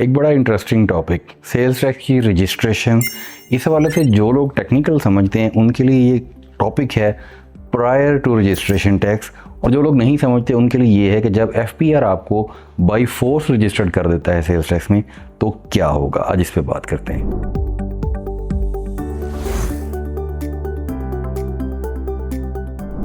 एक बड़ा interesting topic sales tax की रजिस्ट्रेशन। इस हवाले से जो लोग टेक्निकल समझते हैं उनके लिए ये टॉपिक है प्रायर टू रजिस्ट्रेशन टैक्स, और जो लोग नहीं समझते उनके लिए ये है कि जब FBR आपको बाई फोर्स रजिस्टर्ड कर देता है सेल्स टैक्स में तो क्या होगा। आज इस पे बात करते हैं।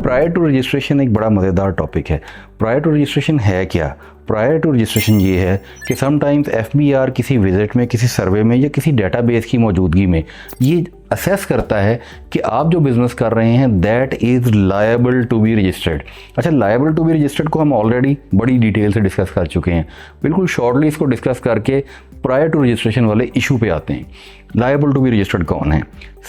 प्रायर टू रजिस्ट्रेशन एक बड़ा मज़ेदार टॉपिक है। प्रायर टू रजिस्ट्रेशन है क्या? प्रायर टू रजिस्ट्रेशन ये है कि समटाइम्स FBR किसी विजिट में, किसी सर्वे में या किसी डेटाबेस की मौजूदगी में ये असेस करता है कि आप जो बिज़नेस कर रहे हैं that is liable to be registered. अच्छा, लायबल टू बी रजिस्टर्ड को हम ऑलरेडी बड़ी डिटेल से डिस्कस कर चुके हैं। बिल्कुल शॉर्टली इसको डिस्कस करके प्रायर टू रजिस्ट्रेशन वाले इशू पे आते हैं। लायबल टू बी रजिस्टर्ड कौन है?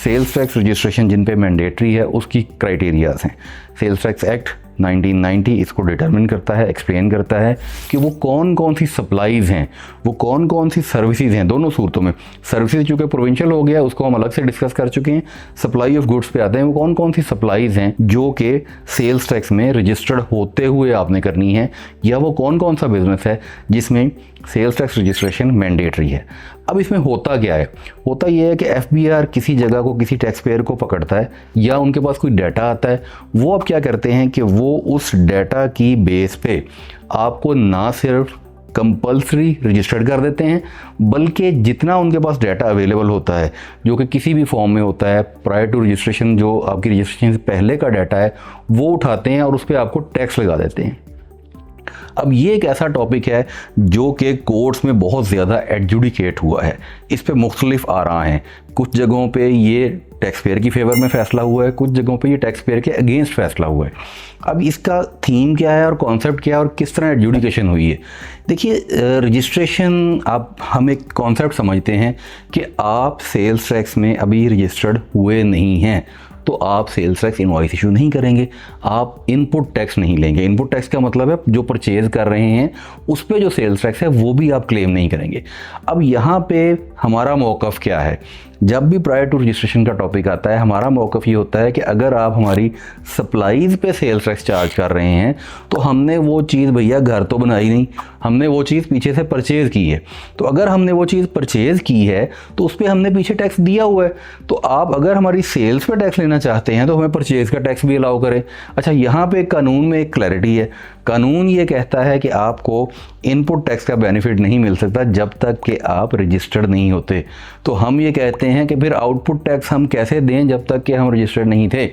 सेल्स टैक्स रजिस्ट्रेशन जिन पे मैंडेटरी है उसकी क्राइटेरियाज हैं। सेल्स टैक्स एक्ट 1990 इसको डिटरमिन करता है, एक्सप्लेन करता है कि वो कौन कौन सी सप्लाईज़ हैं, वो कौन कौन सी सर्विसेज हैं। दोनों सूरतों में सर्विसेज चूँकि प्रोविंशियल हो गया उसको हम अलग से डिस्कस कर चुके हैं। सप्लाई ऑफ गुड्स पे आते हैं, वो कौन कौन सी सप्लाईज़ हैं जो कि सेल्स टैक्स में रजिस्टर्ड होते हुए आपने करनी है, या वो कौन कौन सा बिजनेस है जिसमें सेल्स टैक्स रजिस्ट्रेशन मैंडेटरी है। अब इसमें होता क्या है? होता यह है कि FBR किसी जगह को, किसी टैक्स पेयर को पकड़ता है या उनके पास कोई डाटा आता है। वो अब क्या करते हैं कि वो उस डाटा की बेस पे आपको ना सिर्फ कंपल्सरी रजिस्टर्ड कर देते हैं, बल्कि जितना उनके पास डाटा अवेलेबल होता है जो कि किसी भी फॉर्म में होता है, प्रायर टू रजिस्ट्रेशन जो आपकी रजिस्ट्रेशन से पहले का डाटा है वो उठाते हैं और उस पर आपको टैक्स लगा देते हैं। अब ये एक ऐसा टॉपिक है जो कि कोर्ट्स में बहुत ज़्यादा एडजुडिकेट हुआ है। इस पे मुख्तलिफ आरा हैं। कुछ जगहों पे ये टैक्स पेयर की फेवर में फ़ैसला हुआ है, कुछ जगहों पे ये टैक्स पेयर के अगेंस्ट फ़ैसला हुआ है। अब इसका थीम क्या है और कॉन्सेप्ट क्या है और किस तरह एडजुडिकेशन हुई है? देखिए, रजिस्ट्रेशन हम एक कॉन्सेप्ट समझते हैं कि आप सेल्स टैक्स में अभी रजिस्टर्ड हुए नहीं हैं तो आप सेल्स टैक्स इनवॉइस इशू नहीं करेंगे, आप इनपुट टैक्स नहीं लेंगे। इनपुट टैक्स का मतलब है जो परचेज कर रहे हैं उस पे जो सेल्स टैक्स है वो भी आप क्लेम नहीं करेंगे। अब यहाँ पे हमारा मौक़िफ़ क्या है? जब भी प्रायर टू रजिस्ट्रेशन का टॉपिक आता है हमारा मौक़िफ़ ये होता है कि अगर आप हमारी सप्लाईज़ पे सेल्स टैक्स चार्ज कर रहे हैं तो हमने वो चीज़ भैया घर तो बनाई नहीं, हमने वो चीज़ पीछे से परचेज़ की है। तो अगर हमने वो चीज़ परचेज़ की है तो उस पर हमने पीछे टैक्स दिया हुआ है। तो आप अगर हमारी सेल्स पे टैक्स लेना चाहते हैं तो हमें परचेज़ का टैक्स भी अलाउ करें। अच्छा, यहाँ पे कानून में एक क्लैरिटी है। कानून ये कहता है कि आपको इनपुट टैक्स का बेनिफिट नहीं मिल सकता जब तक कि आप रजिस्टर्ड नहीं होते। तो हम ये कहते हैं कि फिर आउटपुट टैक्स हम कैसे दें जब तक कि हम रजिस्टर्ड नहीं थे।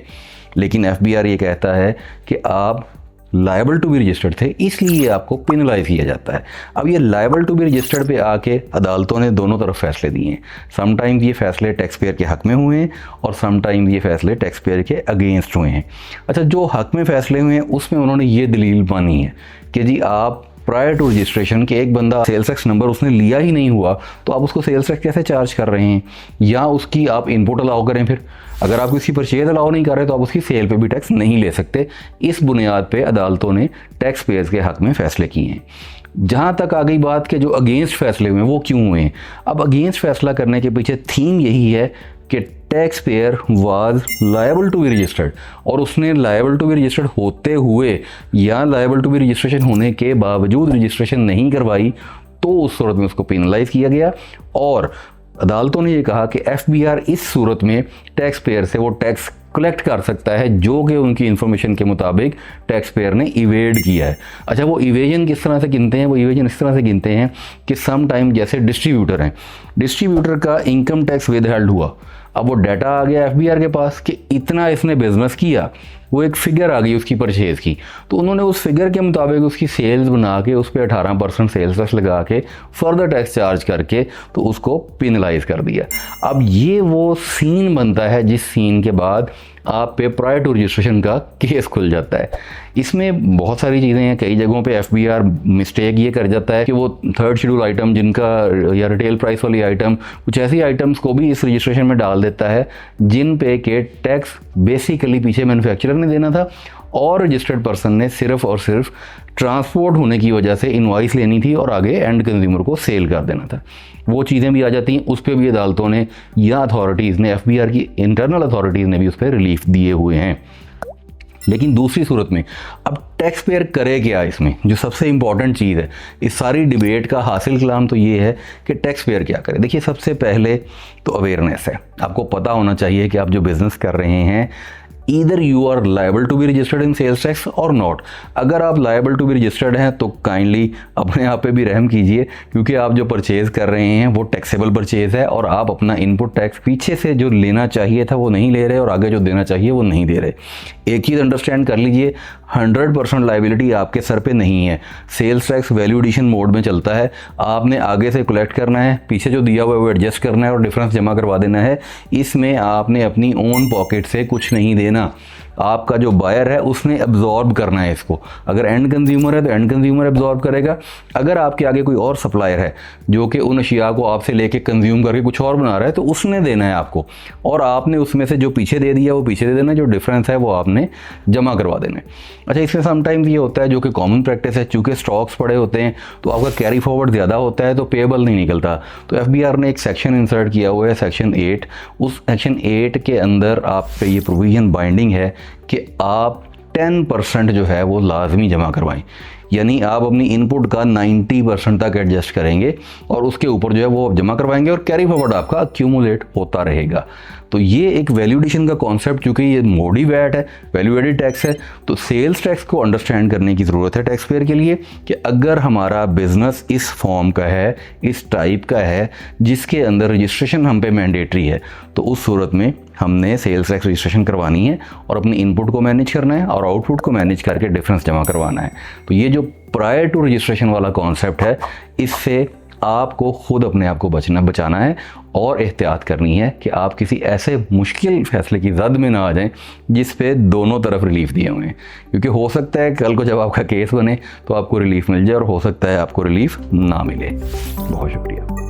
लेकिन FBR ये कहता है कि आप लायबल टू बी रजिस्टर्ड थे, इसलिए आपको पेनलाइज किया जाता है। अब ये लायबल टू बी रजिस्टर्ड पे आके अदालतों ने दोनों तरफ फैसले दिए हैं। समटाइम्स ये फैसले टैक्स पेयर के हक में हुए हैं और समटाइम्स ये फैसले टैक्स पेयर के अगेंस्ट हुए हैं। अच्छा, जो हक में फैसले हुए हैं उसमें उन्होंने ये दलील मानी है कि जी आप प्रायर टू रजिस्ट्रेशन के एक बंदा सेल्स टैक्स नंबर उसने लिया ही नहीं हुआ तो आप उसको सेल्स टैक्स कैसे चार्ज कर रहे हैं, या उसकी आप इनपुट अलाउ करें। फिर अगर आप उसकी परचेज अलाउ नहीं कर रहे तो आप उसकी सेल पे भी टैक्स नहीं ले सकते। इस बुनियाद पे अदालतों ने टैक्स पेयर्स के हक में फ़ैसले किए हैं। जहाँ तक आ गई बात के जो अगेंस्ट फैसले हुए हैं वो क्यों हुए हैं? अब अगेंस्ट फैसला करने के पीछे थीम यही है कि tax payer was liable to be registered, और उसने लायबल टू बी रजिस्टर्ड होते हुए या लायबल टू बी रजिस्ट्रेशन होने के बावजूद रजिस्ट्रेशन नहीं करवाई तो उस सूरत में उसको पेनलाइज किया गया। और अदालतों ने ये कहा कि FBR इस सूरत में टैक्स पेयर से वो टैक्स कलेक्ट कर सकता है जो कि उनकी इन्फॉर्मेशन के मुताबिक टैक्स पेयर ने इवेड किया है। अच्छा, वो इवेजन किस तरह से गिनते हैं? वो इवेजन इस तरह से गिनते हैं कि सम टाइम जैसे डिस्ट्रीब्यूटर हैं, डिस्ट्रीब्यूटर का इनकम टैक्स विदहेल्ड हुआ, अब वो डाटा आ गया FBR के पास कि इतना इसने बिजनेस किया, वो एक फिगर आ गई उसकी परचेज़ की, तो उन्होंने उस फिगर के मुताबिक उसकी सेल्स बना के उस पर 18% सेल्स टैक्स लगा के फर्दर टैक्स चार्ज करके तो उसको पेनलाइज कर दिया। अब ये वो सीन बनता है जिस सीन के बाद आप पे प्रायर टू रजिस्ट्रेशन का केस खुल जाता है। इसमें बहुत सारी चीज़ें हैं। कई जगहों पे FBR मिस्टेक ये कर जाता है कि वो थर्ड शेड्यूल आइटम जिनका या रिटेल प्राइस वाली आइटम, कुछ ऐसी आइटम्स को भी इस रजिस्ट्रेशन में डाल देता है जिन पे के टैक्स बेसिकली पीछे मैन्युफैक्चरर ने देना था और रजिस्टर्ड पर्सन ने सिर्फ और सिर्फ ट्रांसपोर्ट होने की वजह से इनवॉइस लेनी थी और आगे एंड कंज्यूमर को सेल कर देना था। वो चीज़ें भी आ जाती हैं। उस पर भी अदालतों ने या अथॉरिटीज़ ने, FBR की इंटरनल अथॉरिटीज़ ने भी उस पर रिलीफ दिए हुए हैं। लेकिन दूसरी सूरत में अब टैक्स पेयर करे क्या इसमें, जो सबसे इंपॉर्टेंट चीज़ है इस सारी डिबेट का हासिल कलाम तो ये है कि टैक्स पेयर क्या करे। देखिए, सबसे पहले तो अवेयरनेस है। आपको पता होना चाहिए कि आप जो बिज़नेस कर रहे हैं, either you are liable to be registered in sales tax और नॉट। अगर आप लायबल टू बी रजिस्टर्ड हैं तो काइंडली अपने आप पे भी रहम कीजिए, क्योंकि आप जो परचेज़ कर रहे हैं वो टैक्सेबल परचेज़ है और आप अपना इनपुट टैक्स पीछे से जो लेना चाहिए था वो नहीं ले रहे और आगे जो देना चाहिए वो नहीं दे रहे। एक चीज़ अंडरस्टैंड कर लीजिए, 100% लायबिलिटी आपके सर पे नहीं है। Sales tax value addition mode में चलता है। आपने आगे से कलेक्ट करना है, पीछे जो दिया हुआ है वो एडजस्ट करना है और डिफरेंस जमा करवा देना है। इसमें आपने अपनी ओन पॉकेट से कुछ नहीं देना। आपका जो बायर है उसने एब्जॉर्ब करना है इसको। अगर एंड कंज्यूमर है तो एंड कंज्यूमर एब्जॉर्ब करेगा। अगर आपके आगे कोई और सप्लायर है जो कि उन अशिया को आपसे लेके कंज्यूम करके कुछ और बना रहा है तो उसने देना है आपको, और आपने उसमें से जो पीछे दे दिया वो पीछे दे देना, जो डिफरेंस है वो आपने जमा करवा देना है। अच्छा, इसमें समटाइम्स ये होता है जो कि कॉमन प्रैक्टिस है, चूँकि स्टॉक्स पड़े होते हैं तो आपका कैरी फॉरवर्ड ज़्यादा होता है तो पेएबल नहीं निकलता। तो FBR ने एक सेक्शन इंसर्ट किया हुआ है, सेक्शन 8। उस सेक्शन 8 के अंदर आप पे ये प्रोविज़न बाइंडिंग है कि आप 10% जो है वो लाजमी जमा करवाएं। यानी आप अपनी इनपुट का 90% तक एडजस्ट करेंगे और उसके ऊपर जो है वो आप जमा करवाएंगे और कैरी फॉरवर्ड आपका अक्यूमुलेट होता रहेगा। तो ये एक वैल्यू एडिशन का कॉन्सेप्ट, चूँकि ये मोडी वैट है, वैल्यू एडिड टैक्स है, तो सेल्स टैक्स को अंडरस्टैंड करने की ज़रूरत है टैक्स पेयर के लिए कि अगर हमारा बिजनेस इस फॉर्म का है, इस टाइप का है, जिसके अंदर रजिस्ट्रेशन हम पे मैंडेटरी है, तो उस सूरत में हमने सेल्स टैक्स रजिस्ट्रेशन करवानी है और अपनी इनपुट को मैनेज करना है और आउटपुट को मैनेज करके डिफरेंस जमा करवाना है। तो ये जो प्रायर टू रजिस्ट्रेशन वाला कॉन्सेप्ट है, इससे आपको खुद अपने आप को बचाना है और एहतियात करनी है कि आप किसी ऐसे मुश्किल फैसले की जद में ना आ जाएं जिस पे दोनों तरफ रिलीफ दिए हुए हैं। क्योंकि हो सकता है कल को जब आपका केस बने तो आपको रिलीफ मिल जाए और हो सकता है आपको रिलीफ ना मिले। बहुत शुक्रिया।